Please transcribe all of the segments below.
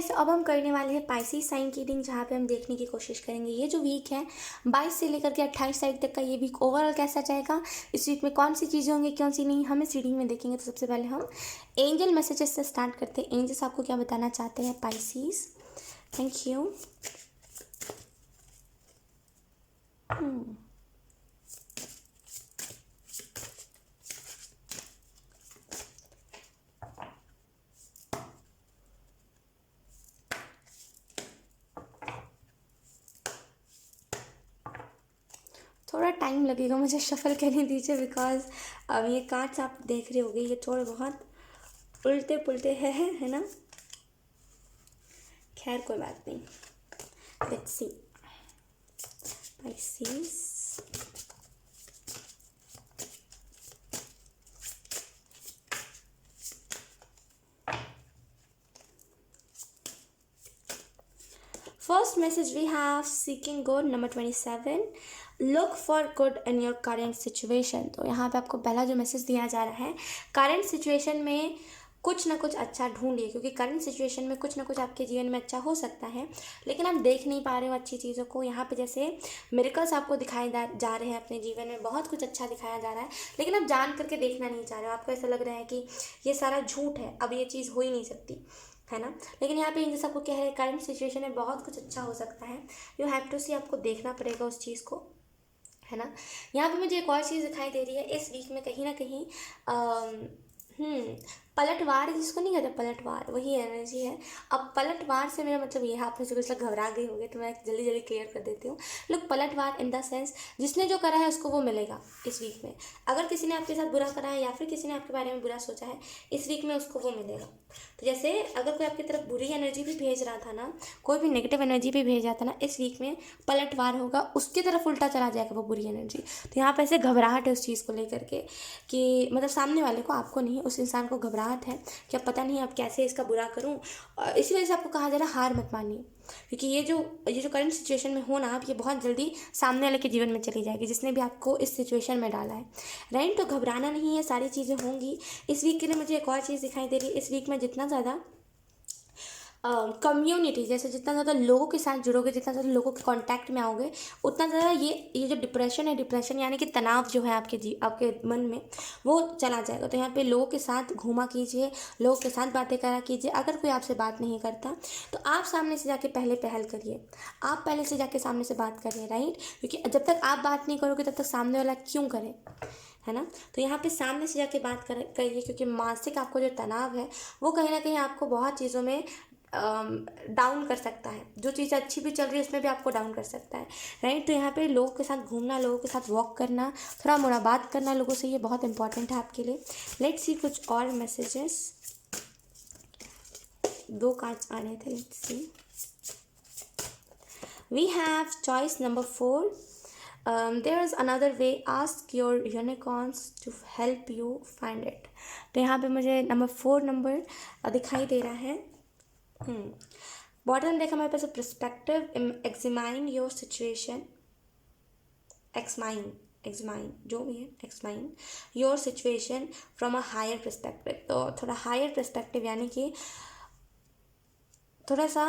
Guys, अब हम करने वाले हैं पाइसेस साइन की रीडिंग, जहाँ पे हम देखने की कोशिश करेंगे ये जो वीक है 22 से लेकर के 28 तारीख तक का, ये वीक ओवरऑल कैसा जाएगा, इस वीक में कौन सी चीज़ें होंगी कौन सी नहीं, हम इस रीडिंग में देखेंगे। तो सबसे पहले हम एंजल मैसेजेस से स्टार्ट करते हैं। एंजल्स आपको क्या बताना चाहते हैं पाइसेस? Thank you. थोड़ा टाइम लगेगा, मुझे शफल करने दीजिए, बिकॉज अब ये कार्ड्स आप देख रहे होंगे ये थोड़े बहुत उल्टे पुल्टे है ना। खैर कोई बात नहीं, let's see Pisces. First message we have seeking good, number 27. Look for good in your current situation. तो यहाँ पे आपको पहला जो मैसेज दिया जा रहा है, करंट सिचुएशन में कुछ ना कुछ अच्छा ढूंढिए, क्योंकि करंट सिचुएशन में कुछ ना कुछ आपके जीवन में अच्छा हो सकता है, लेकिन आप देख नहीं पा रहे हो अच्छी चीज़ों को। यहाँ पे जैसे मिरेकल्स आपको दिखाए जा रहे हैं, अपने जीवन में बहुत कुछ अच्छा दिखाया जा रहा है, लेकिन आप जान करके देखना नहीं चाह रहे हो। आपको ऐसा लग रहा है कि ये सारा झूठ है, अब ये चीज़ हो ही नहीं सकती है ना। लेकिन यहाँ पे इन सबको क्या है, करंट सिचुएशन में बहुत कुछ अच्छा हो सकता है। यू हैव टू सी, आपको देखना पड़ेगा उस चीज़ को, है ना। यहाँ पे मुझे एक और चीज़ दिखाई दे रही है इस वीक में, कहीं ना कहीं पलटवार, जिसको नहीं कहते पलटवार, वही एनर्जी है। अब पलटवार से मेरा मतलब ये है, आप में से कुछ लोग घबरा गए होंगे तो मैं जल्दी जल्दी क्लियर कर देती हूँ। लोग पलटवार इन द सेंस, जिसने जो करा है उसको वो मिलेगा इस वीक में। अगर किसी ने आपके साथ बुरा करा है या फिर किसी ने आपके बारे में बुरा सोचा है, इस वीक में उसको वो मिलेगा। तो जैसे अगर कोई आपकी तरफ बुरी एनर्जी भी भेज रहा था ना, कोई भी नेगेटिव एनर्जी भी भेज रहा था ना, इस वीक में पलटवार होगा, उसकी तरफ उल्टा चला जाएगा वो बुरी एनर्जी। तो यहाँ पे ऐसे घबराहट है उस चीज़ को लेकर के, कि मतलब सामने वाले को, आपको नहीं, उस इंसान को घबराहट है कि अब पता नहीं अब कैसे इसका बुरा करूं। इसी वजह से आपको कहा जा रहा है हार मत मानिए, क्योंकि ये जो करंट सिचुएशन में हो ना आप, ये बहुत जल्दी सामने वाले के जीवन में चली जाएगी, जिसने भी आपको इस सिचुएशन में डाला है, राइट। तो घबराना नहीं है, सारी चीज़ें होंगी। इस वीक के लिए मुझे एक और चीज़ दिखाई दे रही है, इस वीक में जितना ज़्यादा कम्युनिटी, जैसे जितना ज़्यादा लोगों के साथ जुड़ोगे, जितना ज़्यादा लोगों के कांटेक्ट में आओगे, उतना ज़्यादा ये जो डिप्रेशन है, डिप्रेशन यानी कि तनाव जो है आपके मन में, वो चला जाएगा। तो यहाँ पे लोगों के साथ घूमा कीजिए, लोगों के साथ बातें करा कीजिए। अगर कोई आपसे बात नहीं करता तो आप सामने से जाके पहले पहल करिए, आप पहले से जाके सामने से बात करिए, राइट। क्योंकि जब तक आप बात नहीं करोगे तब तक सामने वाला क्यों करे, है ना। तो यहाँ पे सामने से जाके बात करिए, क्योंकि मानसिक आपको जो तनाव है वो कहीं ना कहीं आपको बहुत चीज़ों में डाउन कर सकता है। जो चीज़ अच्छी भी चल रही है उसमें भी आपको डाउन कर सकता है, राइट। तो यहाँ पे लोगों के साथ घूमना, लोगों के साथ वॉक करना, थोड़ा मोड़ा बात करना लोगों से, ये बहुत इंपॉर्टेंट है आपके लिए। लेट्स सी कुछ और मैसेजेस, 2 कार्ड्स आ रहे थे, let's see. We have choice number 4. There is another way, ask your unicorns to help you find it. तो यहाँ पे मुझे नंबर 4 नंबर दिखाई दे रहा है। बॉटम देखा हमारे पास, perspective, examine your situation, examine जो भी है, examine your situation from a higher perspective. तो थोड़ा हायर पर्सपेक्टिव यानी कि थोड़ा सा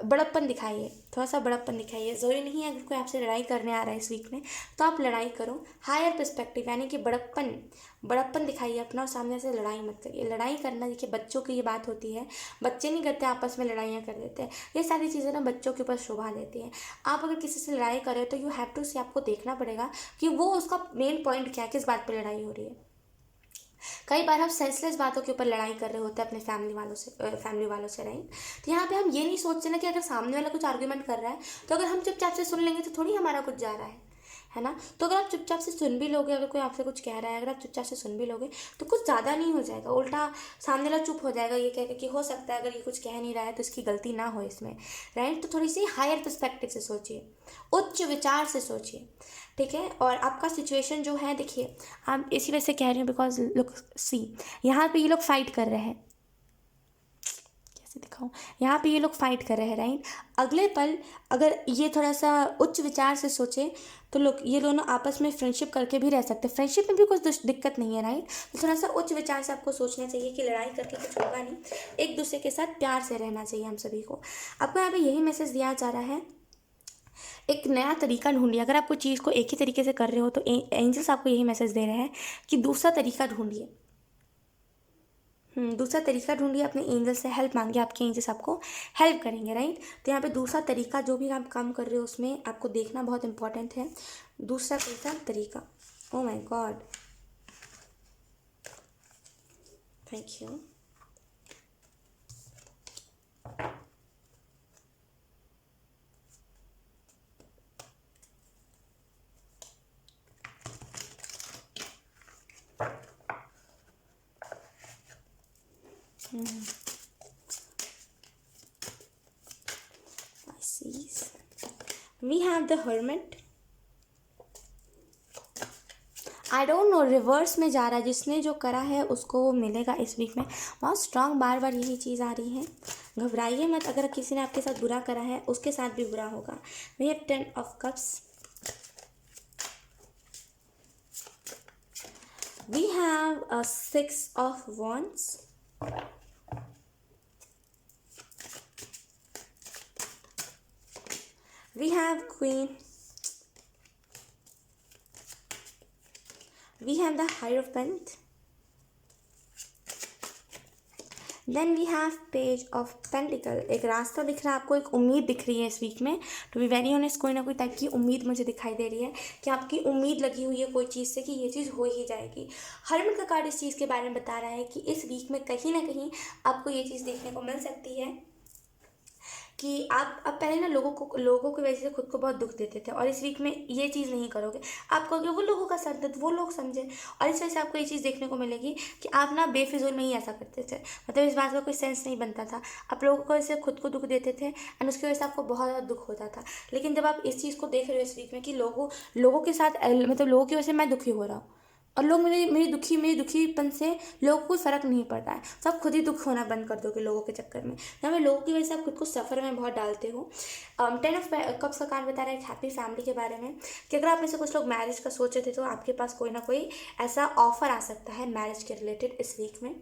बड़प्पन दिखाइए, थोड़ा सा बड़प्पन दिखाइए। ज़रूरी नहीं है अगर कोई आपसे लड़ाई करने आ रहा है इस वीक में तो आप लड़ाई करो। हायर पर्सपेक्टिव यानी कि बड़प्पन दिखाइए अपना, और सामने से लड़ाई मत करिए। लड़ाई करना, देखिए बच्चों की ये बात होती है, बच्चे नहीं करते, आपस में लड़ाइयाँ कर देते हैं। ये सारी चीज़ें ना बच्चों के ऊपर शोभा देती हैं। आप अगर किसी से लड़ाई कर रहे हो तो यू हैव टू सी, आपको देखना पड़ेगा कि वो उसका मेन पॉइंट क्या है, किस बात पर लड़ाई हो रही है। कई बार हम सेंसलेस बातों के ऊपर लड़ाई कर रहे होते हैं अपने फैमिली वालों से, राइट। तो यहाँ पे हम ये नहीं सोचते ना कि अगर सामने वाला कुछ आर्ग्यूमेंट कर रहा है तो अगर हम चुपचाप से सुन लेंगे तो थोड़ी हमारा कुछ जा रहा है ना। तो अगर आप चुपचाप से सुन भी लोगे, अगर कोई आपसे कुछ कह रहा है, अगर आप चुपचाप से सुन भी लोगे तो कुछ ज़्यादा नहीं हो जाएगा, उल्टा सामने वाला चुप हो जाएगा, ये कह के कि हो सकता है अगर ये कुछ कह नहीं रहा है तो इसकी गलती ना हो इसमें, राइट। तो थोड़ी सी हायर पर्सपेक्टिव से सोचिए, उच्च विचार से सोचिए, ठीक है। और आपका सिचुएशन जो है, देखिए आप इसी वजह से कह रही हूँ बिकॉज लुक सी, यहाँ पे ये लोग फाइट कर रहे हैं, से दिखाऊं, यहाँ पे ये लोग फाइट कर रहे हैं राइट। अगले पल अगर ये थोड़ा सा उच्च विचार से सोचे तो लोग ये दोनों आपस में फ्रेंडशिप करके भी रह सकते हैं, फ्रेंडशिप में भी कुछ दिक्कत नहीं है राइट। तो थोड़ा सा उच्च विचार से आपको सोचना चाहिए कि लड़ाई करके कुछ होगा नहीं, एक दूसरे के साथ प्यार से रहना चाहिए हम सभी को। आपको यहाँ पे यही मैसेज दिया जा रहा है, एक नया तरीका ढूंढिए। अगर आप कोई चीज़ को एक ही तरीके से कर रहे हो तो एंजल्स आपको यही मैसेज दे रहे हैं कि दूसरा तरीका ढूंढिए। दूसरा तरीका ढूंढिए, अपने एंजल से हेल्प मांगिए, आपके एंजल्स आपको हेल्प करेंगे राइट। तो यहाँ पे दूसरा तरीका, जो भी आप काम कर रहे हो उसमें आपको देखना बहुत इंपॉर्टेंट है, दूसरा कैसा तरीका। Oh my God, thank you. We have the Hermit. I don't know, reverse में जा रहा है, जिसने जो करा है उसको वो मिलेगा इस वीक में। बहुत स्ट्रांग बार बार यही चीज़ आ रही है। घबराइए मत, अगर किसी ने आपके साथ बुरा करा है उसके साथ भी बुरा होगा। We have 10 of Cups. We have a 6 of Wands. We have Queen. We have the Hierophant. Then we have Page of Pentacle. एक रास्ता दिख रहा है आपको, एक उम्मीद दिख रही है इस वीक में। टू बी वेरी ऑनेस्ट, कोई ना कोई टाइप की उम्मीद मुझे दिखाई दे रही है कि आपकी उम्मीद लगी हुई है कोई चीज़ से कि ये चीज़ हो ही जाएगी। हरमन का कार्ड इस चीज़ के बारे में बता रहा है कि इस वीक में कहीं ना कहीं आपको ये चीज़ देखने को मिल सकती है कि आप अब पहले ना लोगों की वजह से खुद को बहुत दुख देते थे, और इस वीक में ये चीज़ नहीं करोगे। आप कहोगे वो लोगों का सर दर्द वो लोग समझे, और इस वजह से आपको ये चीज़ देखने को मिलेगी कि आप ना बेफिजूल में ही ऐसा करते थे, मतलब इस बात का कोई सेंस नहीं बनता था। आप लोगों को ऐसे खुद को दुख देते थे एंड उसकी वजह से आपको बहुत ज़्यादा दुख होता था। लेकिन जब आप इस चीज़ को देख रहे हो इस वीक में कि लोगों के साथ, मतलब लोगों की वजह से मैं दुखी हो रहा हूँ, और लोग मेरी दुखीपन से लोगों को कोई फ़र्क नहीं पड़ता है, तो आप खुद ही दुख होना बंद कर दोगे लोगों के चक्कर में। यहाँ पे लोगों की वजह से आप खुद को सफ़र में बहुत डालते हो। 10 of Cups का कार्ड बता रहा है एक हैप्पी फैमिली के बारे में, कि अगर आप में से कुछ लोग मैरिज का सोच रहे थे तो आपके पास कोई ना कोई ऐसा ऑफर आ सकता है मैरिज के रिलेटेड इस वीक में।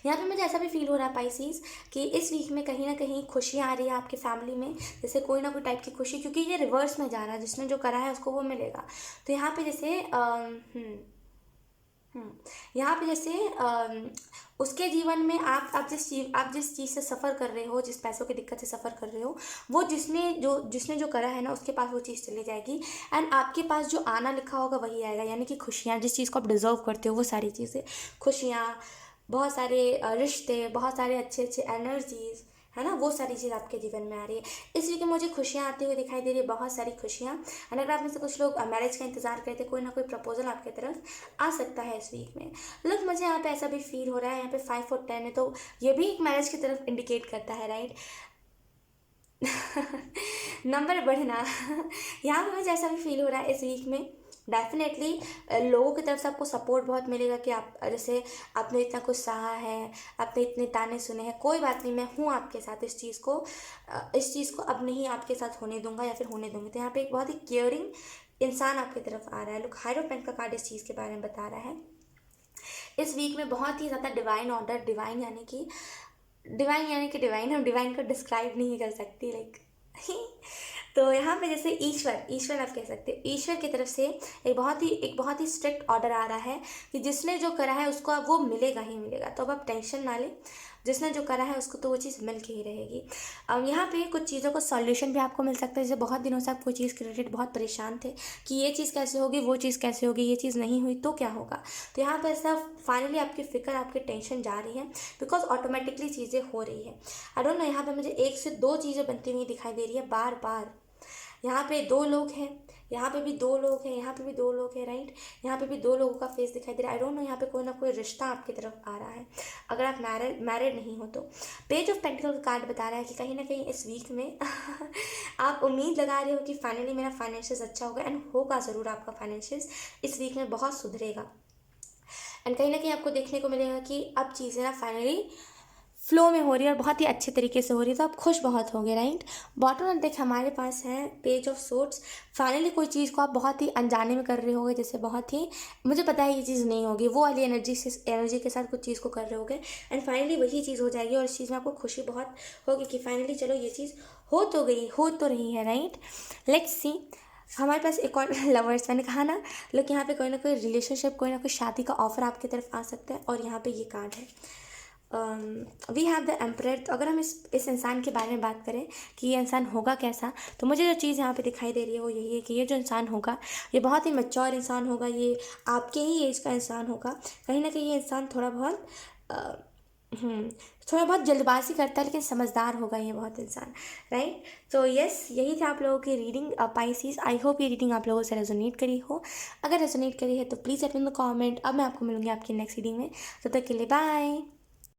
यहाँ पे मुझे ऐसा भी फील हो रहा है पाइसीज कि इस वीक में कहीं ना कहीं खुशियाँ आ रही है आपके फैमिली में, जैसे कोई ना कोई टाइप की खुशी, क्योंकि ये रिवर्स में जा रहा है, जिसने जो करा है उसको वो मिलेगा। तो यहाँ पे जैसे यहाँ पे जैसे उसके जीवन में आप जिस चीज़ से सफ़र कर रहे हो, जिस पैसों की दिक्कत से सफ़र कर रहे हो, वो जिसने जो करा है ना उसके पास वो चीज़ चली जाएगी, एंड आपके पास जो आना लिखा होगा वही आएगा। यानी कि खुशियाँ, जिस चीज़ को आप डिज़र्व करते हो वो सारी चीज़ें, खुशियाँ, बहुत सारे रिश्ते, बहुत सारे अच्छे अच्छे एनर्जीज, है ना, वो सारी चीज़ आपके जीवन में आ रही है। इस वीक में मुझे खुशियाँ आती हुई दिखाई दे रही है, बहुत सारी खुशियाँ। एंड अगर आप में से कुछ लोग मैरिज का इंतजार करते, कोई ना कोई प्रपोजल आपकी तरफ आ सकता है इस वीक में। लोग मुझे यहाँ पे ऐसा भी फील हो रहा है, यहाँ पे 5 और 10 है, तो ये भी एक मैरिज की तरफ इंडिकेट करता है राइट। नंबर बढ़ना। यहाँ पे मुझे ऐसा भी फील हो रहा है इस वीक में, डेफिनेटली लोगों की तरफ से आपको सपोर्ट बहुत मिलेगा कि आप जैसे आपने इतना कुछ सहा है, आपने इतने ताने सुने हैं, कोई बात नहीं, मैं हूँ आपके साथ, इस चीज़ को अब नहीं आपके साथ होने दूंगा या फिर होने दूंगी। तो यहाँ पे एक बहुत ही केयरिंग इंसान आपकी तरफ आ रहा है। लोग हायरोपेंट का कार्ड इस चीज़ के बारे में बता रहा है। इस वीक में बहुत ही ज़्यादा डिवाइन ऑर्डर, डिवाइन यानी कि डिवाइन, हम डिवाइन को डिस्क्राइब नहीं कर सकती लाइक। तो यहाँ पे जैसे ईश्वर आप कह सकते हो, ईश्वर की तरफ से एक बहुत ही स्ट्रिक्ट ऑर्डर आ रहा है कि जिसने जो करा है उसको अब वो मिलेगा ही मिलेगा। तो अब आप टेंशन ना लें, जिसने जो करा है उसको तो वो चीज़ मिल के ही रहेगी। यहाँ पे कुछ चीज़ों का सॉल्यूशन भी आपको मिल सकता है। जैसे बहुत दिनों से आप कोई चीज़ के रिलेटेड बहुत परेशान थे कि ये चीज़ कैसे होगी, वो चीज़ कैसे होगी, ये चीज़ नहीं हुई तो क्या होगा। तो यहाँ पर ऐसा फाइनली आपकी फिक्र, आपकी टेंशन जा रही है, बिकॉज ऑटोमेटिकली चीज़ें हो रही है। आई डोंट नो, यहाँ पे मुझे 1 से 2 चीज़ें बनती हुई दिखाई दे रही है बार बार। यहाँ पे 2 लोग हैं, यहाँ पे भी 2 लोग हैं, यहाँ पे भी 2 लोग हैं राइट। यहाँ पे भी 2 लोगों का फेस दिखाई दे रहा है। आई डोंट नो, यहाँ पे कोई ना कोई रिश्ता आपकी तरफ आ रहा है अगर आप मैरिड नहीं हो तो। पेज ऑफ पेंटिकल का कार्ड बता रहा है कि कहीं ना कहीं इस वीक में आप उम्मीद लगा रहे हो कि फाइनली मेरा फाइनेंशियस अच्छा होगा, एंड होगा ज़रूर आपका फाइनेंशियस इस वीक में बहुत सुधरेगा। एंड कहीं ना कहीं आपको देखने को मिलेगा कि अब चीज़ें ना फ्लो में हो रही है और बहुत ही अच्छे तरीके से हो रही है, तो आप खुश बहुत होगे, राइट। बॉटम ऑफ डेक हमारे पास है पेज ऑफ सोर्ड्स। फाइनली कोई चीज़ को आप बहुत ही अनजाने में कर रहे होगे, जैसे बहुत ही मुझे पता है ये चीज़ नहीं होगी, वो वाली एनर्जी के साथ कुछ चीज़ को कर रहे होगे, एंड फाइनली वही चीज़ हो जाएगी और इस चीज़ में आपको खुशी बहुत होगी कि फाइनली चलो ये चीज़ हो तो गई, हो तो रही है, राइट। लेट्स सी हमारे पास एक और लवर्स, मैंने कहा ना, लोग यहाँ पे कोई ना कोई रिलेशनशिप, कोई ना कोई शादी का ऑफर आपकी तरफ आ सकता है, और यहाँ पे ये कार्ड है वी हैव द एम्परर। तो अगर हम इस इंसान के बारे में बात करें कि ये इंसान होगा कैसा, तो मुझे जो चीज़ यहाँ पे दिखाई दे रही है वो यही है कि ये जो इंसान होगा ये बहुत ही मैच्योर इंसान होगा, ये आपके ही एज का इंसान होगा। कहीं ना कहीं ये इंसान थोड़ा बहुत जल्दबाजी करता है, लेकिन समझदार होगा ये बहुत इंसान, राइट। तो यस, यही था आप लोगों की रीडिंग पाइसिस। आई होप ये रीडिंग आप लोगों से रेजोनेट करी हो। अगर रेजोनेट करी है तो please let me know comment. अब मैं आपको मिलूंगी आपकी नेक्स्ट रीडिंग में, तब तक के लिए बाय।